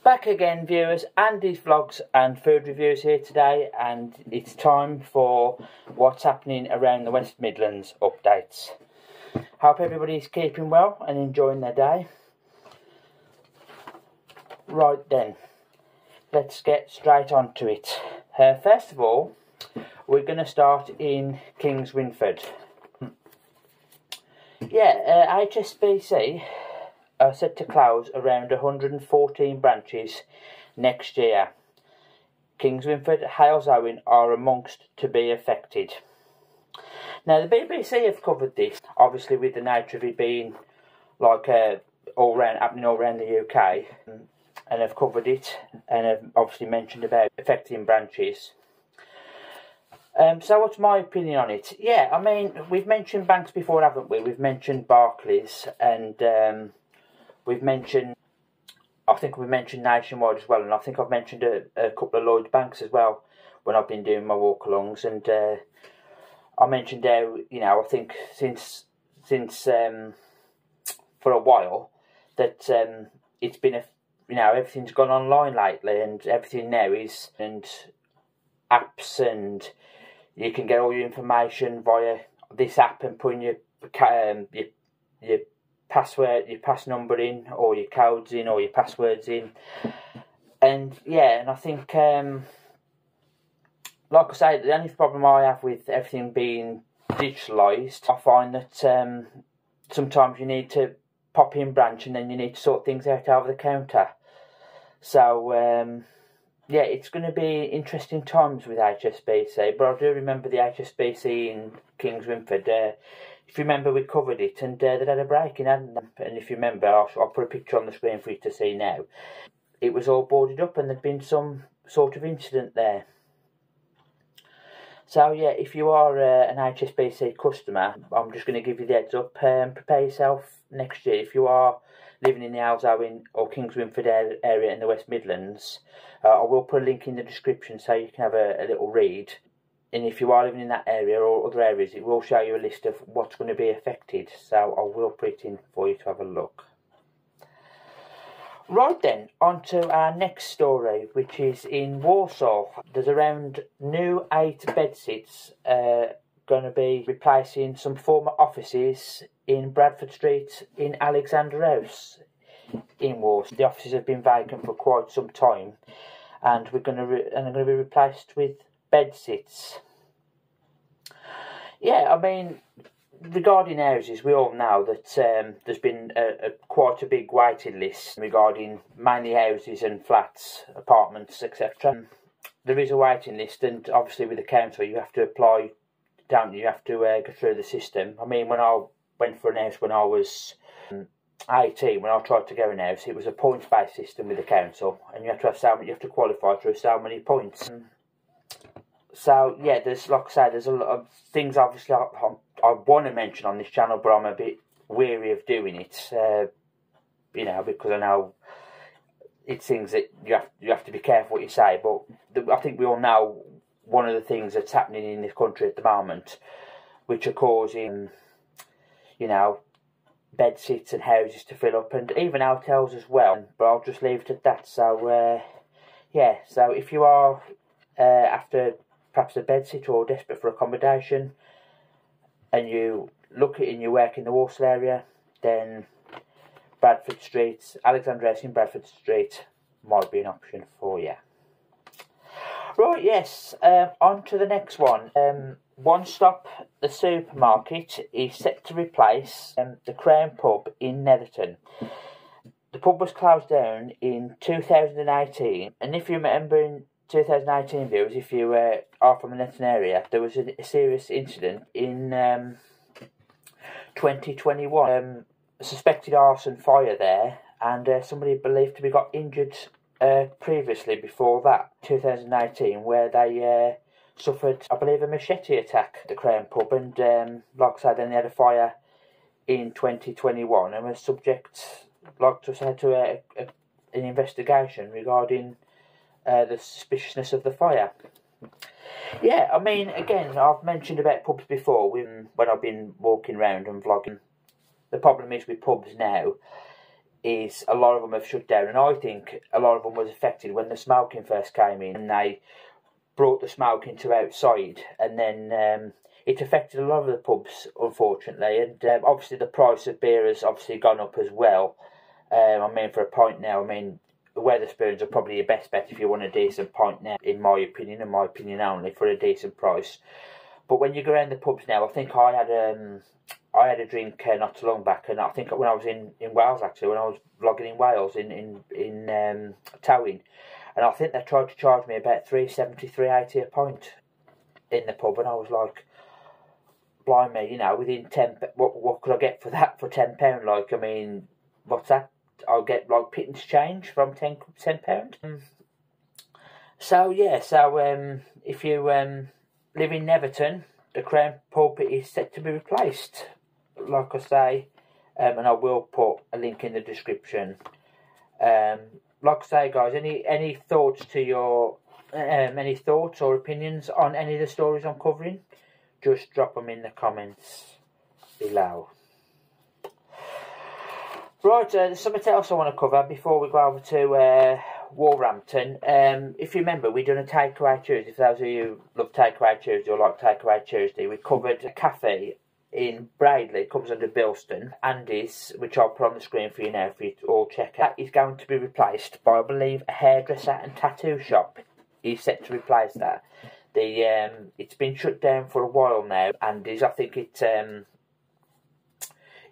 Back again, viewers. Andy's Vlogs and Food Reviews here today, and it's time for what's happening around the West Midlands updates. Hope everybody's keeping well and enjoying their day. Right then, let's get straight on to it. First of all, we're going to start in Kings Winford. HSBC are set to close around 114 branches next year. Kings Winford, Hales Owen are amongst to be affected. Now the BBC have covered this, obviously with the nature of it being like happening all around the UK, and have covered it and have obviously mentioned about affecting branches. So what's my opinion on it? Yeah, I mean, we've mentioned banks before, haven't we? We've mentioned Barclays, and we've mentioned, I think we mentioned Nationwide as well, and I think I've mentioned a couple of Lloyds banks as well when I've been doing my walk-alongs, and I mentioned how, you know, I think since for a while that it's been everything's gone online lately, and everything now is and apps, and you can get all your information via this app and put in your password, your pass number in, or your codes in, or your passwords in, and yeah, and I think like I say, the only problem I have with everything being digitalised, I find that sometimes you need to pop in branch and then you need to sort things out over the counter. So yeah, it's going to be interesting times with HSBC, but I do remember the HSBC in Kings Winford. If you remember, we covered it, and they'd had a break-in, hadn't they? And if you remember, I'll put a picture on the screen for you to see now. It was all boarded up, and there'd been some sort of incident there. So yeah, if you are an HSBC customer, I'm just going to give you the heads up. Prepare yourself next year. If you are living in the Hales Owen or Kings Winford area in the West Midlands, I will put a link in the description so you can have a little read. And if you are living in that area or other areas, it will show you a list of what's going to be affected. So I will put it in for you to have a look. Right then, on to our next story, which is in Warsaw. There's around new 8 bedsits going to be replacing some former offices in Bradford Street in Alexander House in Warsaw. The offices have been vacant for quite some time, and they're going to be replaced with bedsits. Yeah, I mean, regarding houses, we all know that there's been quite a big waiting list regarding mainly houses and flats, apartments, etc. There is a waiting list, and obviously with the council you have to apply, don't you? You have to go through the system. I mean, when I went for an house when I was 18, when I tried to get an house, it was a points-based system with the council, and you have to have you have to qualify through so many points. So yeah, there's, like I say, there's a lot of things obviously I want to mention on this channel, but I'm a bit weary of doing it, you know, because I know it's things that you have to be careful what you say. But I think we all know one of the things that's happening in this country at the moment, which are causing, you know, bedsits and houses to fill up, and even hotels as well. But I'll just leave it at that. So yeah, so if you are after perhaps a bedsit or desperate for accommodation, and you look at it and you work in the Walsall area, then Bradford Street, Alexander House in Bradford Street might be an option for you. Right, yes, on to the next one. One Stop, the supermarket, is set to replace the Crown Pub in Netherton. The pub was closed down in 2018, and if you remember in 2018, viewers, if you are from the Netherton area, there was a serious incident in 2021. A suspected arson fire there, and somebody believed to be got injured previously before that, 2018, where they suffered, I believe, a machete attack at the Crown Pub, and like I said, then they had a fire in 2021 and was subject, like I said, to an investigation regarding the suspiciousness of the fire. Yeah, I mean, again, I've mentioned about pubs before when I've been walking around and vlogging. The problem is with pubs now is a lot of them have shut down, and I think a lot of them was affected when the smoking first came in, and they brought the smoking to outside, and then it affected a lot of the pubs, unfortunately, and obviously the price of beer has obviously gone up as well. I mean, for a pint now, I mean, the Wetherspoons are probably your best bet if you want a decent pint now, in my opinion, and my opinion only, for a decent price. But when you go around the pubs now, I think I had a drink not too long back, and I think when I was in Wales, actually, when I was vlogging in Wales, in Towing, and I think they tried to charge me about £3.70, £3.80 a pint in the pub, and I was like, blimey, you know, within 10, what could I get for that for £10? Like, I mean, what's that? I'll get like pittance change from £10. So yeah, so if you live in Neverton, the Crown Pub is set to be replaced, like I say, and I will put a link in the description. Like I say, guys, any thoughts to your any thoughts or opinions on any of the stories I'm covering, just drop them in the comments below. Right, there's something else I want to cover before we go over to Wolverhampton. If you remember, we done a Takeaway Tuesday. For those of you who love Takeaway Tuesday or like Takeaway Tuesday, we covered a cafe in Bradley, it comes under Bilston, Andy's, which I'll put on the screen for you now for you to all check out. That is going to be replaced by, I believe, a hairdresser and tattoo shop. He's set to replace that. It's been shut down for a while now. Andy's, I think it,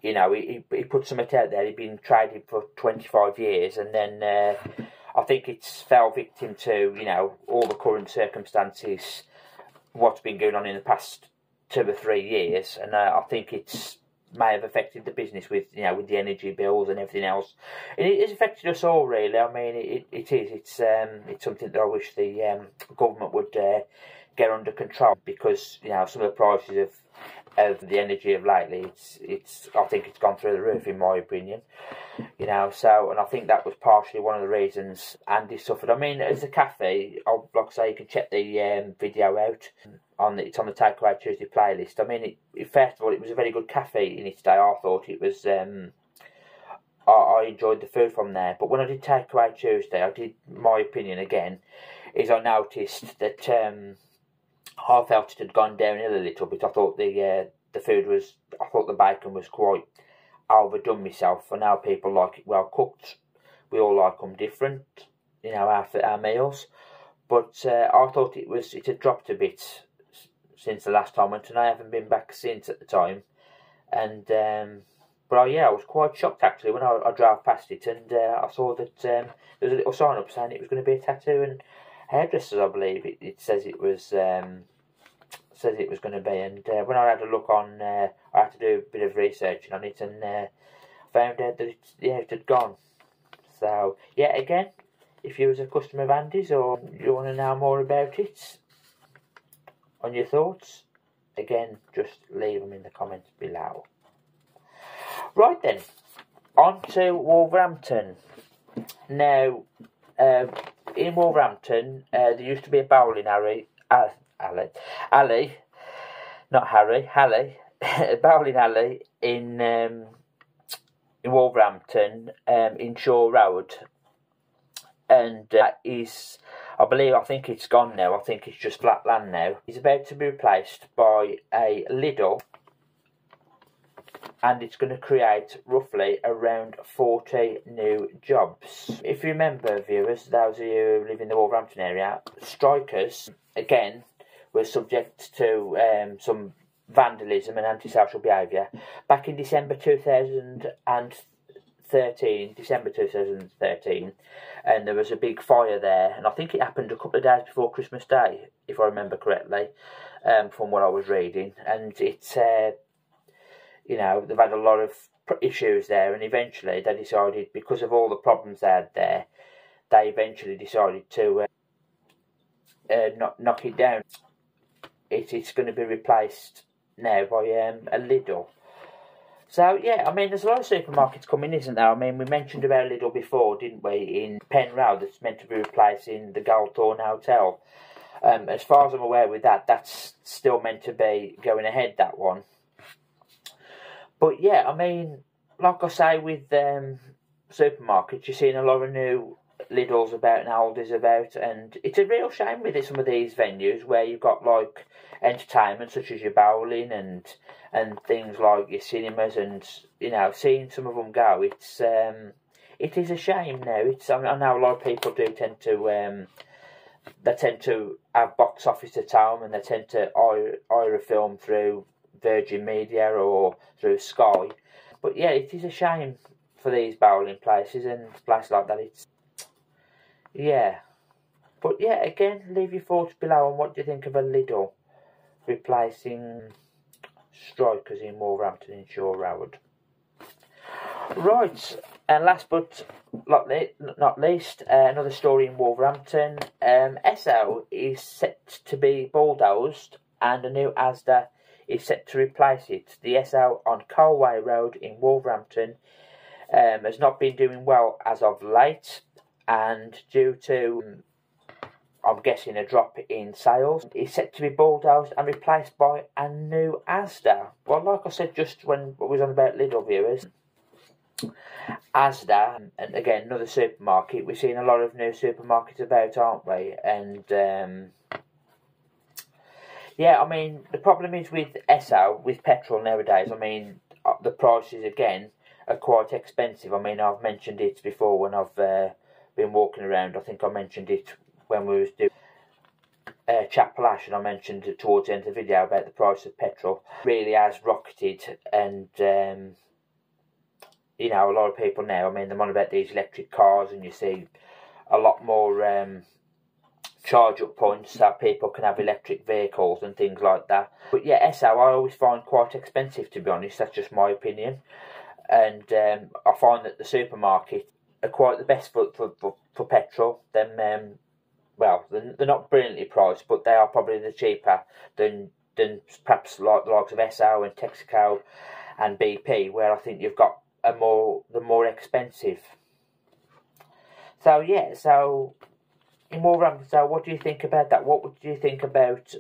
you know, he put something out there. He'd been trading for 25 years, and then I think it's fell victim to, you know, all the current circumstances, what's been going on in the past 2 or 3 years, and I think it's may have affected the business with, you know, with the energy bills and everything else. And it has affected us all, really. I mean, it's something that I wish the government would get under control, because, you know, some of the prices of the energy of lately, I think it's gone through the roof, in my opinion, you know. So, and I think that was partially one of the reasons Andy suffered. I mean, as a cafe, like I say, you can check the video out it's on the Takeaway Tuesday playlist. I mean, first of all, it was a very good cafe in its day. I thought it was. I enjoyed the food from there, but when I did Takeaway Tuesday, I did, my opinion again, is I noticed that I felt it had gone downhill a little bit. I thought the food was, I thought the bacon was quite overdone myself. For now, people like it well cooked. We all like them different, you know, our meals. But I thought it had dropped a bit since the last time I went, and I haven't been back since at the time. And but yeah, I was quite shocked actually when I drove past it, and I saw that there was a little sign up saying it was going to be a tattoo and hairdressers, I believe it says it was going to be. And when I had a look on, I had to do a bit of research on it, and found out that it had gone. So yeah, again, if you was a customer of Andy's or you want to know more about it, on your thoughts, again, just leave them in the comments below. Right then, on to Wolverhampton. Now, in Wolverhampton, there used to be a bowling alley, not Harry, Halley, a bowling alley in Wolverhampton, in Shaw Road, and that is, I think it's gone now. I think it's just flat land now. It's about to be replaced by a Lidl, and it's going to create roughly around 40 new jobs. If you remember, viewers, those of you who live in the Wolverhampton area, strikers, again, were subject to some vandalism and antisocial behaviour back in December 2013, and there was a big fire there, and I think it happened a couple of days before Christmas Day, if I remember correctly, from what I was reading. And it's, you know, they've had a lot of issues there, and eventually they decided, because of all the problems they had there, they eventually decided to knock it down. It's going to be replaced now by a Lidl. So yeah, I mean, there's a lot of supermarkets coming, isn't there? I mean, we mentioned about Lidl before, didn't we, in Penrose, that's meant to be replacing the Goldthorne Hotel. As far as I'm aware with that, that's still meant to be going ahead, that one. But yeah, I mean, like I say, with supermarkets, you're seeing a lot of new Lidl's about and Aldi's about, and it's a real shame with some of these venues where you've got like entertainment such as your bowling and things like your cinemas, and you know, seeing some of them go, it is a shame now. I know a lot of people do tend to they tend to have box office at home, and they tend to hire a film through Virgin Media or through Sky. But yeah, it is a shame for these bowling places and places like that. Yeah. But yeah, again, leave your thoughts below on what do you think of a Lidl replacing Strikers in Wolverhampton and Shore Road. Right, and last but not least, another story in Wolverhampton. Esso is set to be bulldozed, and a new ASDA is set to replace it. The Esso on Colway Road in Wolverhampton has not been doing well as of late, and due to, I'm guessing, a drop in sales, it's set to be bulldozed and replaced by a new ASDA. Well, like I said just when we was on about Lidl viewers, ASDA, and again, another supermarket. We're seeing a lot of new supermarkets about, aren't we? And yeah, I mean, the problem is with Esso, with petrol nowadays, I mean, the prices again are quite expensive. I mean, I've mentioned it before when I've been walking around. I think I mentioned it when we was doing Chapel Ash, and I mentioned it towards the end of the video about the price of petrol. It really has rocketed, and you know, a lot of people now, I mean, they're on about these electric cars, and you see a lot more charge-up points so people can have electric vehicles and things like that. But yeah, Esso I always find quite expensive, to be honest. That's just my opinion. And I find that the supermarket are quite the best for petrol. Them, well, they're not brilliantly priced, but they are probably the cheaper than perhaps like the likes of Esso and Texaco and BP, where I think you've got the more expensive. So yeah, so in Wolverhampton, so what do you think about that? What would you think about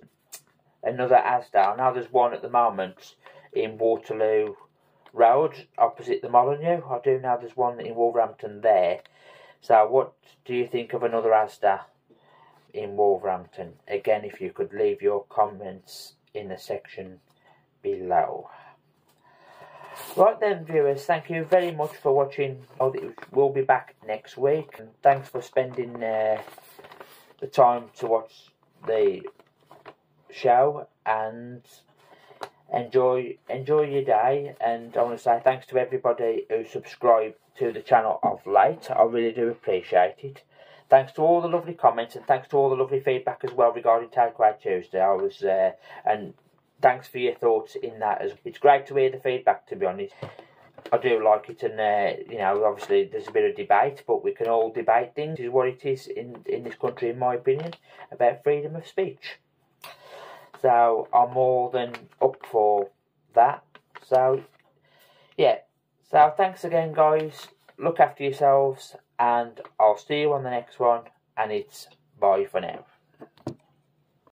another ASDA? Now there's one at the moment in Waterloo Road, opposite the Molyneux. I do know there's one in Wolverhampton there. So what do you think of another ASDA in Wolverhampton? Again, if you could leave your comments in the section below. Right then, viewers, thank you very much for watching. We'll be back next week, and thanks for spending the time to watch the show, and enjoy your day. And I want to say thanks to everybody who subscribed to the channel of late. I really do appreciate it. Thanks to all the lovely comments, and thanks to all the lovely feedback as well regarding Takeaway Tuesday. And thanks for your thoughts in that. It's great to hear the feedback, to be honest. I do like it, and you know, obviously there's a bit of debate, but we can all debate things. This is what it is in this country, in my opinion, about freedom of speech. So I'm more than up for that. So yeah, so thanks again, guys. Look after yourselves, and I'll see you on the next one, and it's bye for now.